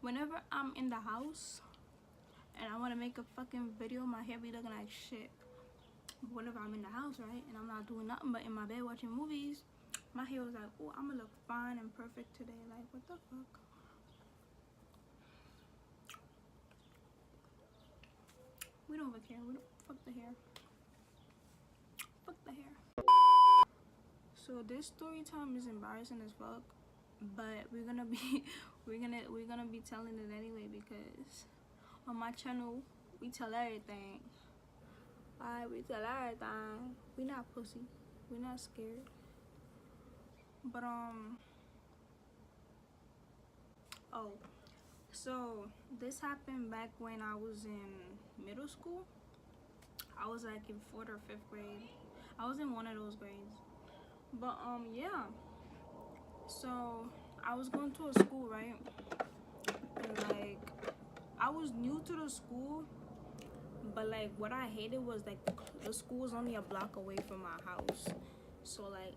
Whenever I'm in the house and I want to make a fucking video, my hair be looking like shit. But whenever I'm in the house, right, and I'm not doing nothing but in my bed watching movies, my hair was like, oh, I'm gonna look fine and perfect today. Like, what the fuck? We don't even care. We don't fuck the hair. Fuck the hair. So this story time is embarrassing as fuck, but we're gonna be we're gonna be telling it anyway because on my channel we tell everything. Alright, we tell everything. We not pussy. We not scared. But oh, so this happened back when I was in middle school. I was like in 4th or 5th grade. I was in one of those grades. But yeah. So I was going to a school, right? And like I was new to the school, but like what I hated was like the school was only a block away from my house. So like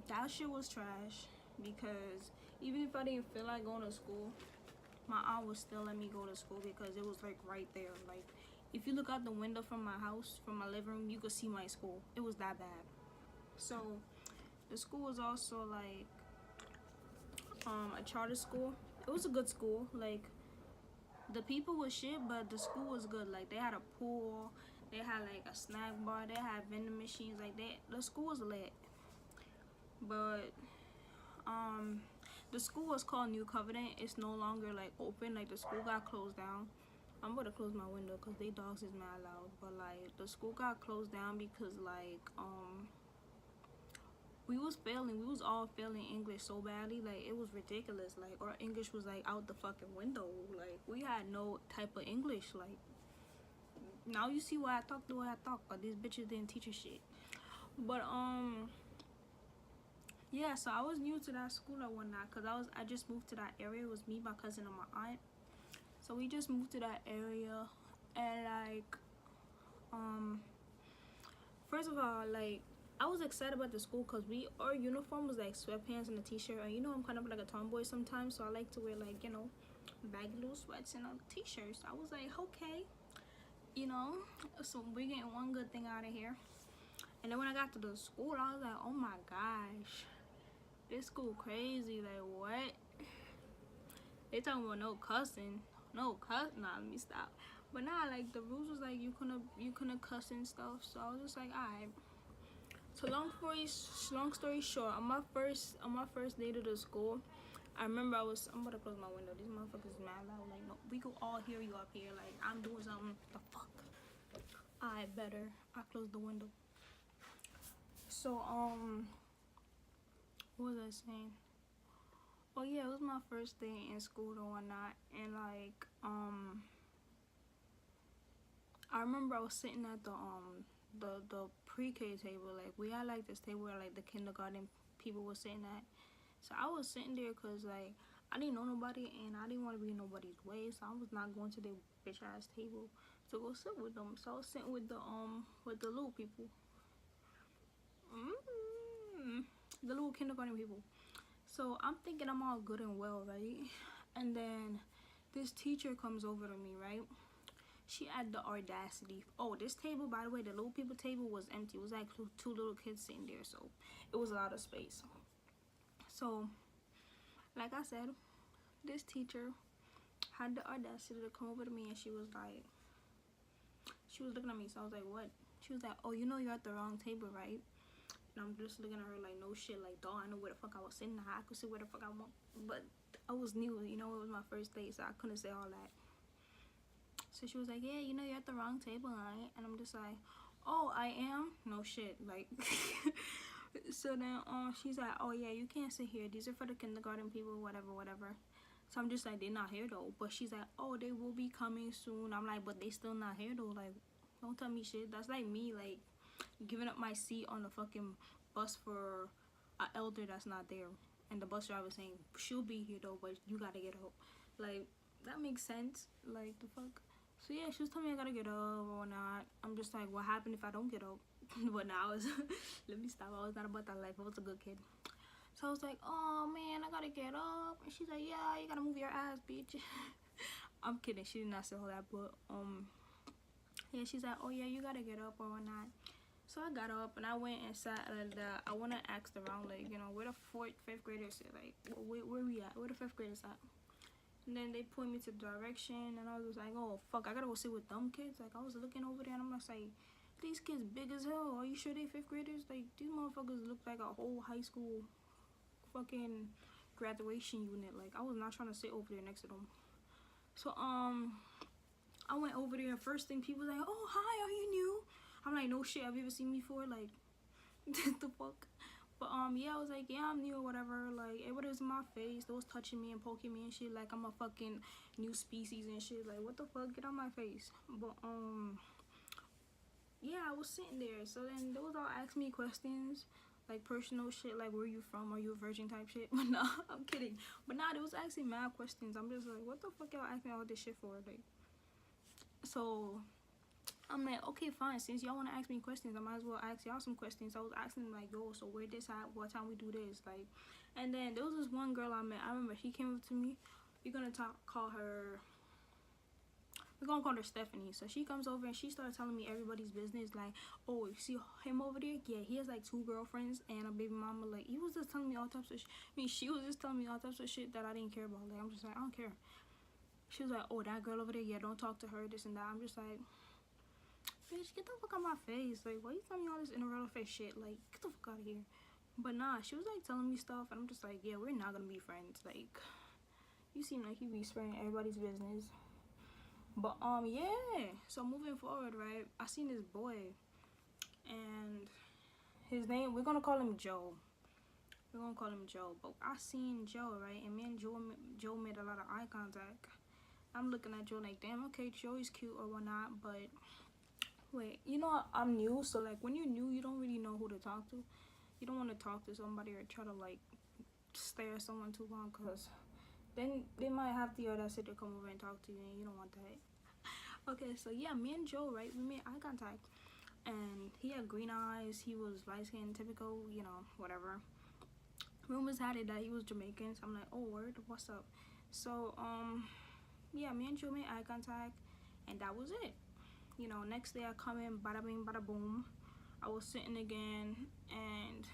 that shit was trash because even if I didn't feel like going to school, my aunt would still let me go to school because it was like right there. Like if you look out the window from my house, from my living room, you could see my school. It was that bad. So the school was also like a charter school. It was a good school. Like the people was shit, but the school was good. Like they had a pool, they had like a snack bar, they had vending machines. Like the school was lit. But the school was called New Covenant. It's no longer like open. Like the school got closed down. I'm gonna close my window because they dogs is mad loud. But like the school got closed down because like we was failing. We was all failing English so badly. Like it was ridiculous. Like our English was like out the fucking window. Like we had no type of English. Like now you see why I talk the way I talk. But these bitches didn't teach us shit. But yeah, so I was new to that school or whatnot because I just moved to that area. It was me, my cousin, and my aunt. So we just moved to that area, and like first of all, like I was excited about the school because our uniform was like sweatpants and a t-shirt, and you know I'm kind of like a tomboy sometimes, so I like to wear like, you know, baggy little sweats and t-shirts. I was like, okay, you know, so we're getting one good thing out of here. And then when I got to the school, I was like, oh my gosh, this school crazy. Like what? They talking about no cussing, no cuss. Nah, let me stop. But nah, like the rules was like you couldn't cuss and stuff. So I was just like, alright. So long story short, on my first day to the school, I remember I'm about to close my window. These motherfuckers mad loud. Like no, we could all hear you up here. Like I'm doing something. The fuck. I better. I closed the window. So what was I saying? Oh yeah, it was my first day in school and whatnot, and like I remember I was sitting at the pre-K table. Like we had like this table where like the kindergarten people were sitting at. So I was sitting there because like I didn't know nobody and I didn't want to be in nobody's way. So I was not going to their bitch ass table to go sit with them. So I was sitting with the little people, the little kindergarten people. So I'm thinking I'm all good and well, right? And then this teacher comes over to me, right? She had the audacity. Oh, this table, by the way, the little people table was empty. It was like two little kids sitting there, so it was a lot of space. So, like I said, this teacher had the audacity to come over to me and she was looking at me. So I was like, what? She was like, oh, you know you're at the wrong table, right? And I'm just looking at her like, no shit, like, dog, I know where the fuck I was sitting. I could sit where the fuck I want. But I was new, you know, it was my first day, so I couldn't say all that. So she was like, yeah, you know you're at the wrong table, right? And I'm just like, oh, I am? No shit, like. So then she's like, oh yeah, you can't sit here. These are for the kindergarten people, whatever. So I'm just like, they're not here though. But she's like, oh, they will be coming soon. I'm like, but they still not here though. Like, don't tell me shit. That's like me, like, giving up my seat on the fucking bus for an elder that's not there. And the bus driver saying, she'll be here though, but you gotta get up. Like, that makes sense. Like, the fuck? So yeah, she was telling me I gotta get up or not. I'm just like, what happened if I don't get up? But now let me stop. I was not about that life. I was a good kid. So I was like, oh man, I gotta get up. And she's like, yeah, you gotta move your ass, bitch. I'm kidding, she did not say all that, but yeah, she's like, oh yeah, you gotta get up or whatnot. So I got up and I went and sat at I wanna ask around, like, you know, where the fifth graders at, like, where we at, where the fifth graders at. And then they point me to the direction, and I was like, oh fuck, I gotta go sit with them kids. Like, I was looking over there and I'm just like, these kids big as hell. Are you sure they fifth graders? Like, these motherfuckers look like a whole high school fucking graduation unit. Like, I was not trying to sit over there next to them. So I went over there and first thing people was like, oh hi, are you new? I'm like, no shit, have you ever seen me before? Like, the fuck. But yeah, I was like, yeah, I'm new or whatever. Like, everybody was in my face. They was touching me and poking me and shit. Like, I'm a fucking new species and shit. Like, what the fuck? Get out my face. But yeah, I was sitting there. So then they was all asking me questions, like personal shit, like where you from? Are you a virgin type shit? But nah, I'm kidding. But nah, they was asking mad questions. I'm just like, what the fuck y'all asking all this shit for? Like, so I'm like, okay, fine. Since y'all want to ask me questions, I might as well ask y'all some questions. I was asking them, like, yo, so where this at? What time we do this? Like, and then there was this one girl I met. I remember she came up to me. We're gonna call her. We're gonna call her Stephanie. So she comes over and she started telling me everybody's business. Like, oh, you see him over there? Yeah, he has like 2 girlfriends and a baby mama. Like, he was just telling me all types of shit. I mean, she was just telling me all types of shit that I didn't care about. Like, I'm just like, I don't care. She was like, oh, that girl over there, yeah, don't talk to her, this and that. I'm just like, bitch, get the fuck out my face. Like, why you telling me all this interrelated face shit? Like, get the fuck out of here. But nah, she was like telling me stuff and I'm just like, yeah, we're not gonna be friends. Like, you seem like you be spreading everybody's business. But yeah, so moving forward, right, I seen this boy and his name, we're gonna call him Joe. We're gonna call him Joe. But I seen Joe, right, and me and Joe made a lot of eye contact. I'm looking at Joe like, damn, okay, Joe is cute or whatnot, but wait, you know, I'm new, so like when you're new, you don't really know who to talk to. You don't want to talk to somebody or try to like stare at someone too long, because then they might have the audacity to come over and talk to you, and you don't want that. Okay, so yeah, me and Joe, right, we made eye contact, and he had green eyes, he was light skinned, typical, you know, whatever. Rumors had it that he was Jamaican, so I'm like, oh word, what's up? So yeah, me and Joe made eye contact, and that was it. You know, next day I come in, bada bing, bada boom. I was sitting again, and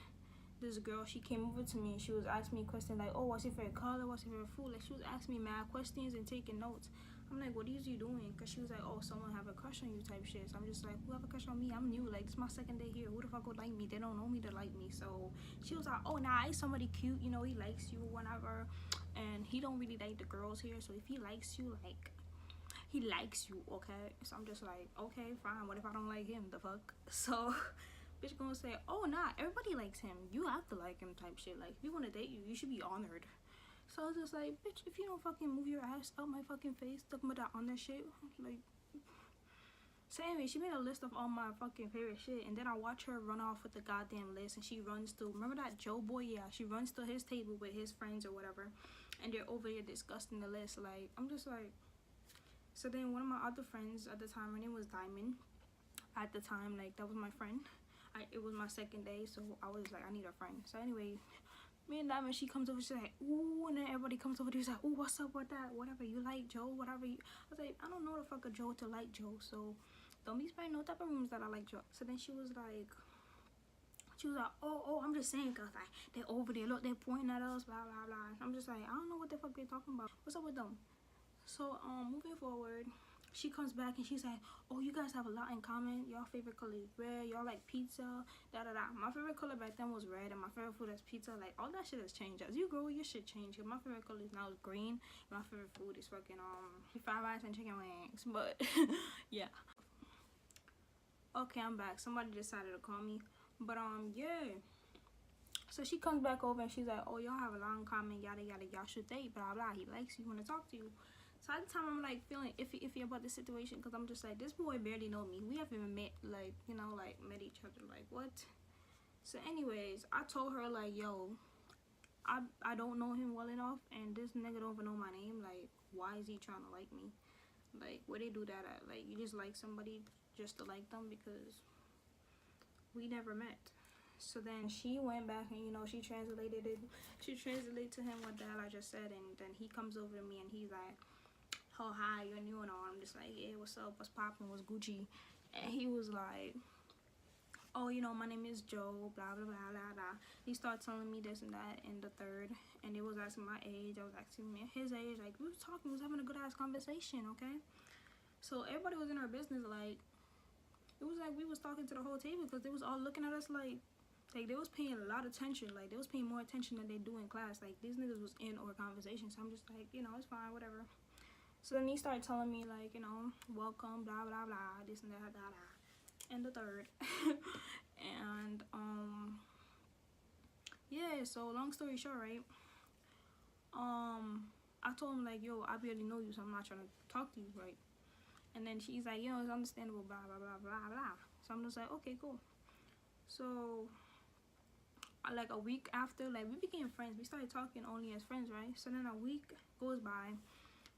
this girl, she came over to me and she was asking me questions like, oh, what's your favorite color? What's your favorite food? Like, she was asking me mad questions and taking notes. I'm like, what is you doing? Because she was like, oh, someone have a crush on you type shit. So I'm just like, who have a crush on me? I'm new. Like, this is my second day here. Who the fuck would like me? They don't know me to like me. So she was like, oh, nah, he's somebody cute. You know, he likes you, whatever. And he don't really like the girls here. So if he likes you, like, he likes you, okay? So I'm just like, okay, fine. What if I don't like him? The fuck? So bitch gonna say, oh nah, everybody likes him, you have to like him type shit. Like, if he want to date you, you should be honored. So I was just like, bitch, if you don't fucking move your ass out my fucking face talking about that on that shit, like. So anyway, she made a list of all my fucking favorite shit, and then I watch her run off with the goddamn list, and she runs to, remember that Joe boy? Yeah, she runs to his table with his friends or whatever, and they're over here discussing the list. Like, I'm just like. So then one of my other friends at the time, her name was Diamond. At the time, like, that was my friend. It was my second day, so I was like, I need a friend. So anyway, me and Diamond, she comes over, she's like, ooh, and then everybody comes over, she's like, ooh, what's up with that? Whatever, you like Joe, whatever. I was like, I don't know the fuck a Joe to like Joe, so don't be spreading no type of rumors that I like Joe. So then she was like, oh, I'm just saying, cause like, they're over there, look, they're pointing at us, blah, blah, blah. I'm just like, I don't know what the fuck they're talking about. What's up with them? So, moving forward, she comes back and she's like, oh, you guys have a lot in common. Y'all favorite color is red. Y'all like pizza. Da da da. My favorite color back then was red, and my favorite food is pizza. Like, all that shit has changed. As you grow, your shit change. My favorite color is now is green. My favorite food is fucking fried rice and chicken wings. But yeah. Okay, I'm back. Somebody decided to call me. But yeah. So she comes back over and she's like, oh, y'all have a lot in common. Yada yada. Y'all should date. Blah blah. He likes you. Want to talk to you. So at the time, I'm like feeling iffy about the situation, because I'm just like, this boy barely know me. We haven't even met, like, you know, like met each other. Like, what? So anyways, I told her like, yo, I don't know him well enough, and this nigga don't even know my name. Like, why is he trying to like me? Like, where they do that at? Like, you just like somebody just to like them, because we never met. So then she went back and, you know, she translated it. She translated to him what the hell I just said, and then he comes over to me and he's like, "Oh, hi, you're new and all." I'm just like, "Yeah, what's up? What's poppin'? What's Gucci?" And he was like, "Oh, you know, my name is Joe, blah, blah, blah, blah, blah." He started telling me this and that in the third, and it was asking my age. I was asking me his age. Like, we was talking, we was having a good ass conversation, okay? So everybody was in our business. Like, it was like we was talking to the whole table because they was all looking at us like they was paying a lot of attention. Like, they was paying more attention than they do in class. Like, these niggas was in our conversation. So I'm just like, you know, it's fine, whatever. So then he started telling me, like, you know, welcome, blah, blah, blah, this and that, blah, blah. And the third. And, yeah, so long story short, right? I told him, like, yo, I barely know you, so I'm not trying to talk to you, right? And then she's like, yo, it's understandable, blah, blah, blah, blah, blah. So I'm just like, okay, cool. So, like, a week after, like, we became friends. We started talking only as friends, right? So then a week goes by,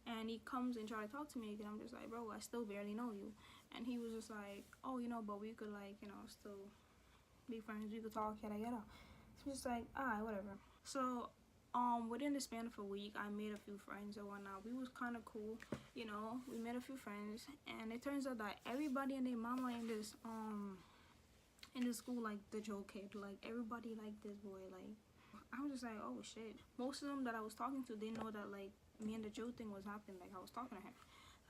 and he comes and try to talk to me again. I'm just like, bro, I still barely know you. And he was just like, oh, you know, but we could, like, you know, still be friends. We could talk, yada, yada. So I'm just like, alright, whatever. So, within the span of a week, I made a few friends and whatnot. We was kind of cool, you know. We made a few friends, and it turns out that everybody and their mama in this school, like, the Joe kid, like, everybody liked this boy. Like, I was just like, oh shit. Most of them that I was talking to didn't know that, like, me and the Joe thing was happening. Like, I was talking to him.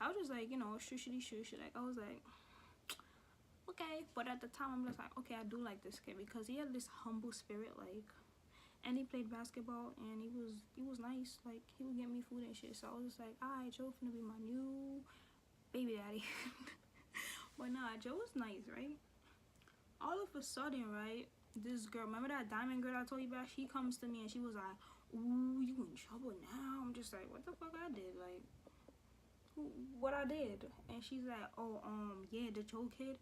I was just like, you know, shushity shush. Like, I was like, okay. But at the time, I'm just like, okay, I do like this kid because he had this humble spirit, like. And he played basketball, and he was nice. Like, he would get me food and shit. So I was just like, alright, Joe finna be my new baby daddy. But nah, Joe was nice, right? All of a sudden, right, this girl, remember that diamond girl I told you about? She comes to me and she was like, ooh, you in trouble now? I'm just like, what the fuck I did? Like, what I did? And she's like, oh, yeah, the Joe kid,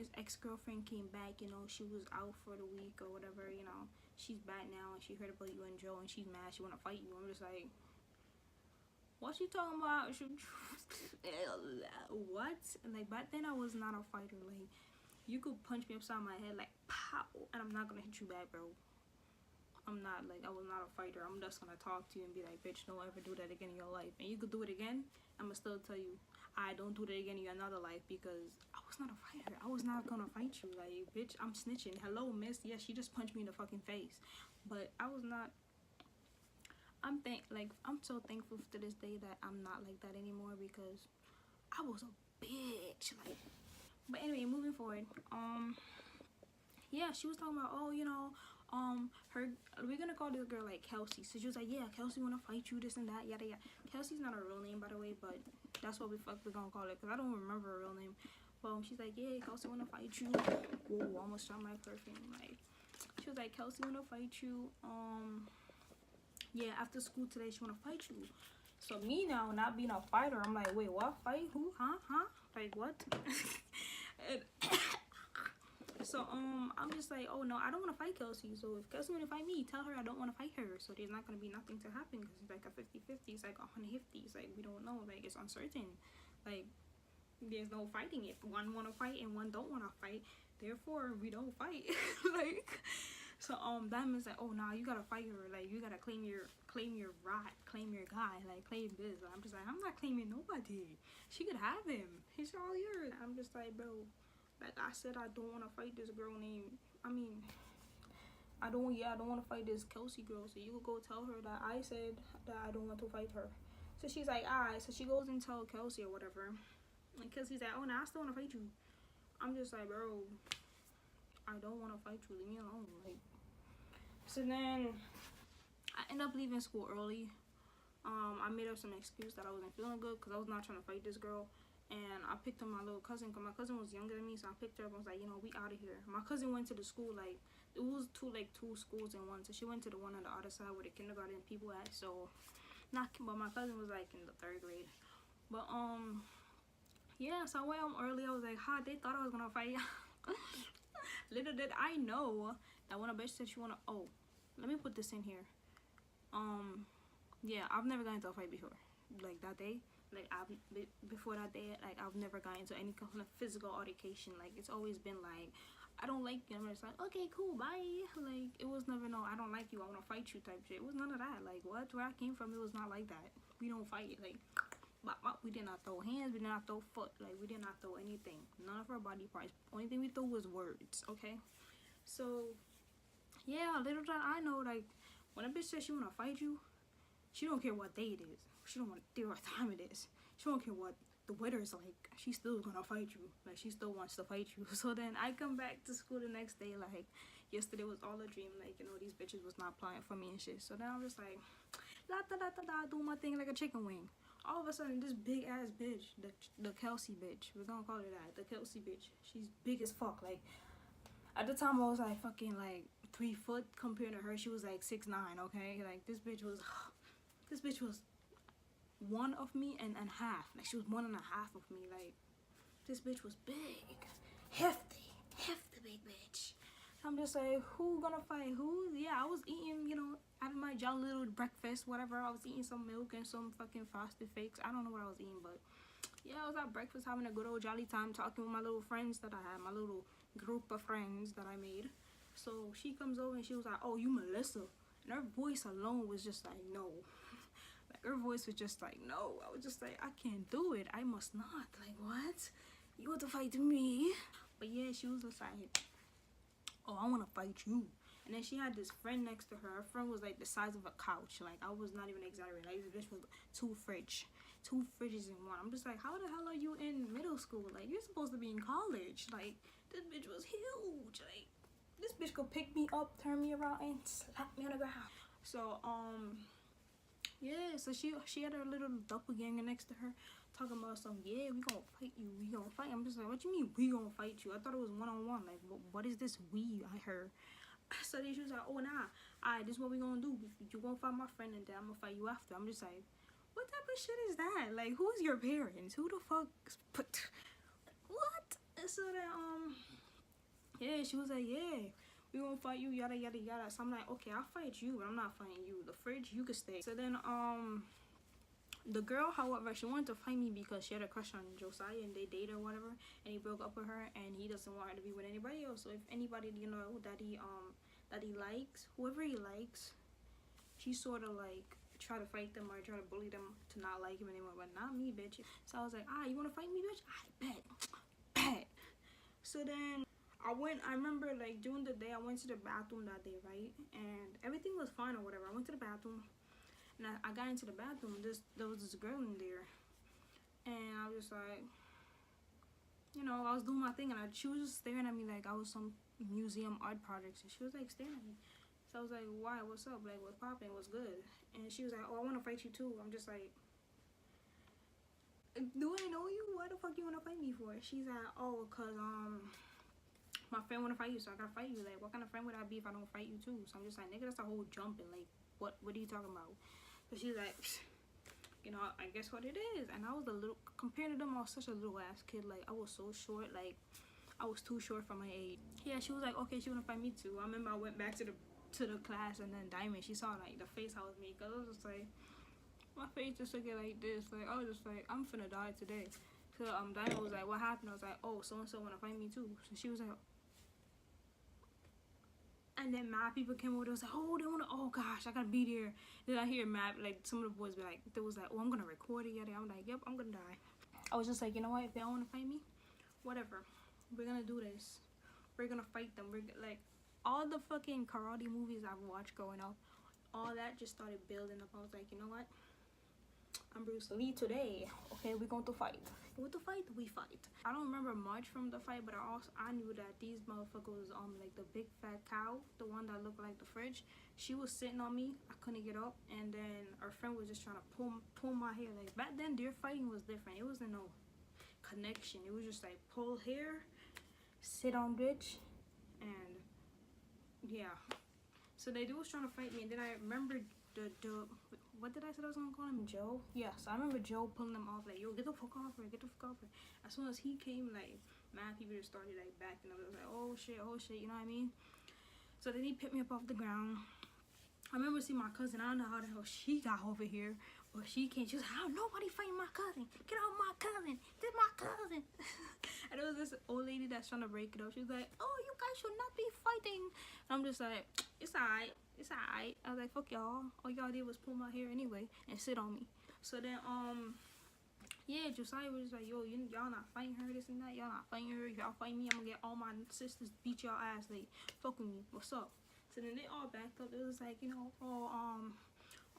his ex-girlfriend came back, you know, she was out for the week or whatever, you know. She's back now and she heard about you and Joe and she's mad, she wanna fight you. I'm just like, what you talking about? What? And like, back then I was not a fighter. Like, you could punch me upside my head like pow, and I'm not gonna hit you back, bro. I'm not, like, I was not a fighter. I'm just gonna talk to you and be like, bitch, don't ever do that again in your life. And you could do it again, I'ma still tell you, I don't do that again in your another life, because I was not a fighter. I was not gonna fight you. Like, bitch, I'm snitching. Hello, miss. Yes, she just punched me in the fucking face. But I was not. I'm so thankful to this day that I'm not like that anymore, because I was a bitch. Like, but anyway, moving forward. Yeah, she was talking about, oh, you know, we're gonna call this girl like Kelsey. So she was like, yeah, Kelsey wanna fight you, this and that, yada yada. Kelsey's not a real name, by the way, but that's what we're gonna call it, because I don't remember her real name. But she's like, yeah, Kelsey wanna fight you. Whoa, almost shot my perfume. Like, she was like, Kelsey wanna fight you. Yeah, after school today, she wanna fight you. So me now, not being a fighter, I'm like, wait, what? Fight who? Huh? Like, what? So I'm just like, oh no, I don't want to fight Kelsey. So if Kelsey want to fight me, tell her I don't want to fight her. So there's not gonna be nothing to happen, because it's like a 50-50. It's like 150. It's like, we don't know. Like, it's uncertain. Like, there's no fighting. If one want to fight and one don't want to fight, therefore we don't fight. Like, so Diamond's like, oh nah, you gotta fight her. Like, you gotta claim your right, claim your guy, like, claim this. I'm just like, I'm not claiming nobody. She could have him. He's all yours. I'm just like, bro. Like I said, I don't want to fight this girl named, I don't want to fight this Kelsey girl. So you could go tell her that I said that I don't want to fight her. So she's like, alright. So she goes and tell Kelsey or whatever. And Kelsey's like, oh, no, I still want to fight you. I'm just like, bro, I don't want to fight you. Leave me alone. Like, so then I end up leaving school early. I made up some excuse that I wasn't feeling good because I was not trying to fight this girl. And I picked up my little cousin, because my cousin was younger than me, so I picked her up and was like, you know, we out of here. My cousin went to the school, like, it was two schools in one, so she went to the one on the other side where the kindergarten people at. So, but my cousin was, like, in the 3rd grade. But, yeah, so I went home early. I was like, they thought I was gonna fight. Little did I know that when a bitch said she wanna, oh, let me put this in here. Yeah, I've never gotten into a fight before. Like, that day. Like, before that day, like, I've never gotten into any kind of physical altercation. Like, it's always been like, I don't like you. I'm just like, okay, cool, bye. Like, it was never no, I don't like you, I want to fight you type shit. It was none of that. Like, what? Where I came from, it was not like that. We don't fight. Like, we did not throw hands, we did not throw foot. Like, we did not throw anything. None of our body parts. Only thing we threw was words, okay? So, yeah, little did I know, like, when a bitch says she want to fight you, she don't care what day it is. She don't care what time it is. She don't care what the weather is like. She's still gonna fight you. Like, she still wants to fight you. So then I come back to school the next day, like, yesterday was all a dream. Like, you know, these bitches was not playing for me and shit. So then I'm just like, la da da da da, doing my thing like a chicken wing. All of a sudden, this big ass bitch, the Kelsey bitch, we're gonna call her that, the Kelsey bitch. She's big as fuck. Like, at the time I was like fucking like 3 foot compared to her. She was like 6'9", okay? Like, this bitch was one of me and half. Like, she was 1.5 of me. Like, this bitch was big, hefty big bitch. I'm just like, who gonna fight who? Yeah, I was eating, you know, having my jolly little breakfast, whatever. I was eating some milk and some fucking Frosted Flakes. I don't know what I was eating, but yeah, I was at breakfast having a good old jolly time, talking with my little friends that I had, my little group of friends that I made. So she comes over and she was like, oh, you Melissa. And her voice alone was just like, no. Like, her voice was just like, no. I was just like, I can't do it. I must not. Like, what? You want to fight me? But yeah, she was just like, oh, I want to fight you. And then she had this friend next to her. Her friend was like the size of a couch. Like, I was not even exaggerating. Like, this bitch was 2 fridges in one. I'm just like, how the hell are you in middle school? Like, you're supposed to be in college. Like, this bitch was huge. Like, this bitch could pick me up, turn me around, and slap me on the ground. So, yeah, so she had her little doppelganger next to her, talking about some, yeah, we gonna fight you, we gonna fight. I'm just like, what you mean we gonna fight you? I thought it was one-on-one. Like, what is this we? I heard. So then she was like, oh, nah, alright, this is what we gonna do. You gonna fight my friend and then I'm gonna fight you after. I'm just like, what type of shit is that? Like, who's your parents? Who the fuck put what? So then yeah, she was like, yeah, we gonna fight you, yada yada yada. So I'm like, okay, I'll fight you, but I'm not fighting you. The fridge, you can stay. So then the girl, however, she wanted to fight me because she had a crush on Josiah and they dated or whatever, and he broke up with her and he doesn't want her to be with anybody else. So if anybody, you know, that he likes, whoever he likes, she sort of like try to fight them or try to bully them to not like him anymore, but not me, bitch. So I was like, you wanna fight me, bitch? I bet. So then I remember, like, during the day, I went to the bathroom that day, right? And everything was fine or whatever. I went to the bathroom, and I got into the bathroom. There was this girl in there, and I was just like, you know, I was doing my thing, and she was just staring at me like I was some museum art projects, and she was like staring at me. So I was like, why? What's up? Like, what's poppin'? What's good? And she was like, oh, I want to fight you too. I'm just like, do I know you? Why the fuck you want to fight me for? She's like, oh, cause my friend want to fight you, so I gotta fight you. Like, what kind of friend would I be if I don't fight you too? So I'm just like, nigga, that's a whole jumping. Like, what are you talking about? So she's like, you know, I guess what it is. And I was compared to them, I was such a little ass kid. Like, I was so short. Like, I was too short for my age. Yeah, she was like, okay, she wanna fight me too. I remember I went back to the class, and then Diamond, she saw like the face I was making, cause I was just like, my face just looking like this. Like, I was just like, I'm finna die today. So Diamond was like, what happened? I was like, oh, so and so wanna fight me too. So she was like, and then mad people came over. They was like, oh, they wanna, oh gosh, I gotta be there. Then I hear mad, like, some of the boys be like, they was like, oh, I'm gonna record it. Yeah, I'm like, yep, I'm gonna die. I was just like, you know what? If they don't wanna fight me, whatever. We're gonna do this. We're gonna fight them. We're like, all the fucking karate movies I've watched growing up, all that just started building up. I was like, you know what? I'm Bruce Lee today. Okay, we're going to fight. With the fight, we fight. I don't remember much from the fight, but I knew that these motherfuckers, like the big fat cow, the one that looked like the fridge, she was sitting on me. I couldn't get up, and then our friend was just trying to pull my hair. Like, back then, their fighting was different. It wasn't no connection. It was just like pull hair, sit on bitch, and yeah. So they was trying to fight me, and then I remembered what did I say I was gonna call him? Joe? Yes, I remember Joe pulling them off, like, yo, get the fuck off her, get the fuck off her. As soon as he came, like, mad people just started like backing up. I was like, oh shit, you know what I mean? So then he picked me up off the ground. I remember seeing my cousin. I don't know how the hell she got over here, Or she came, she was like, "Oh, nobody fighting my cousin. Get out my cousin. This my cousin." And there was this old lady that's trying to break it up. She was like, "Oh, you guys should not be fighting." And I'm just like, "It's alright. It's alright." I was like, "Fuck y'all. All y'all did was pull my hair anyway and sit on me." So then, yeah, Josiah was just like, "Yo, y'all not fighting her, this and that. Y'all not fighting her. If y'all fight me, I'm gonna get all my sisters to beat y'all ass. Like, fuck with me. What's up?" So then they all backed up. It was like, you know,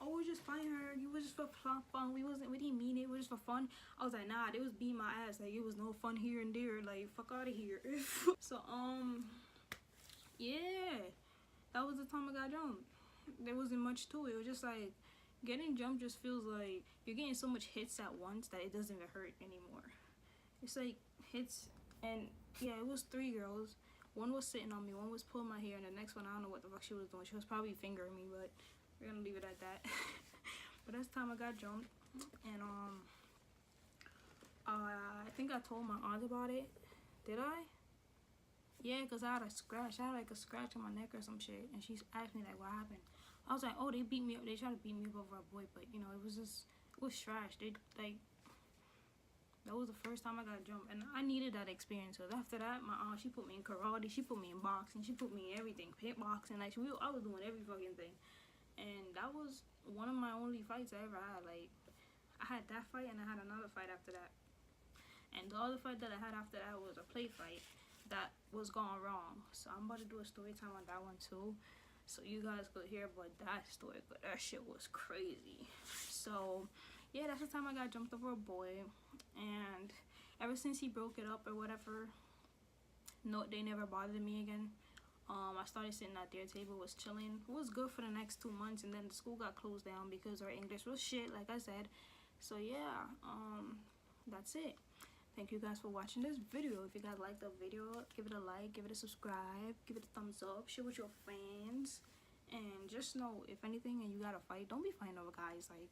"Oh, we're just fighting her. You was just for fun. We didn't mean it. It was just for fun." I was like, "Nah, they was beating my ass. Like, it was no fun here and there. Like, fuck out of here." So, yeah, that was the time I got jumped. There wasn't much to it. It was just like, getting jumped just feels like you're getting so much hits at once that it doesn't even hurt anymore. It's like hits, and yeah, it was 3 girls. One was sitting on me, one was pulling my hair, and the next one, I don't know what the fuck she was doing. She was probably fingering me, but we're gonna leave it at that. But that's the time I got jumped, and I think I told my aunt about it. Did I? Yeah, cause I had a scratch. I had like a scratch on my neck or some shit, and she asked me like, "What happened?" I was like, "Oh, they beat me up. They tried to beat me up over a boy, but you know, it was trash. They like." That was the first time I got jumped, and I needed that experience. Cause after that, my aunt, she put me in karate, she put me in boxing, she put me in everything, pit boxing. Like, I was doing every fucking thing, and that was one of my only fights I ever had. Like, I had that fight, and I had another fight after that, and the other fight that I had after that was a play fight that was gone wrong. So I'm about to do a story time on that one too, so you guys could hear about that story. But that shit was crazy. So yeah, that's the time I got jumped over a boy. And ever since he broke it up or whatever, no, they never bothered me again. I started sitting at their table, was chilling. It was good for the next 2 months, and then the school got closed down because our English was shit, like I said. So yeah, that's it. Thank you guys for watching this video. If you guys like the video, give it a like, give it a subscribe, give it a thumbs up, share with your friends. And just know, if anything and you gotta fight, don't be fighting over guys. Like,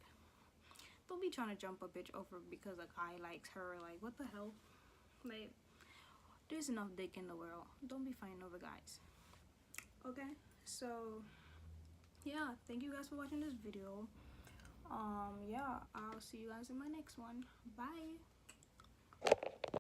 don't be trying to jump a bitch over because a guy likes her. Like, what the hell? Like, there's enough dick in the world. Don't be fighting over guys. Okay, so yeah, thank you guys for watching this video. Yeah, I'll see you guys in my next one. Bye.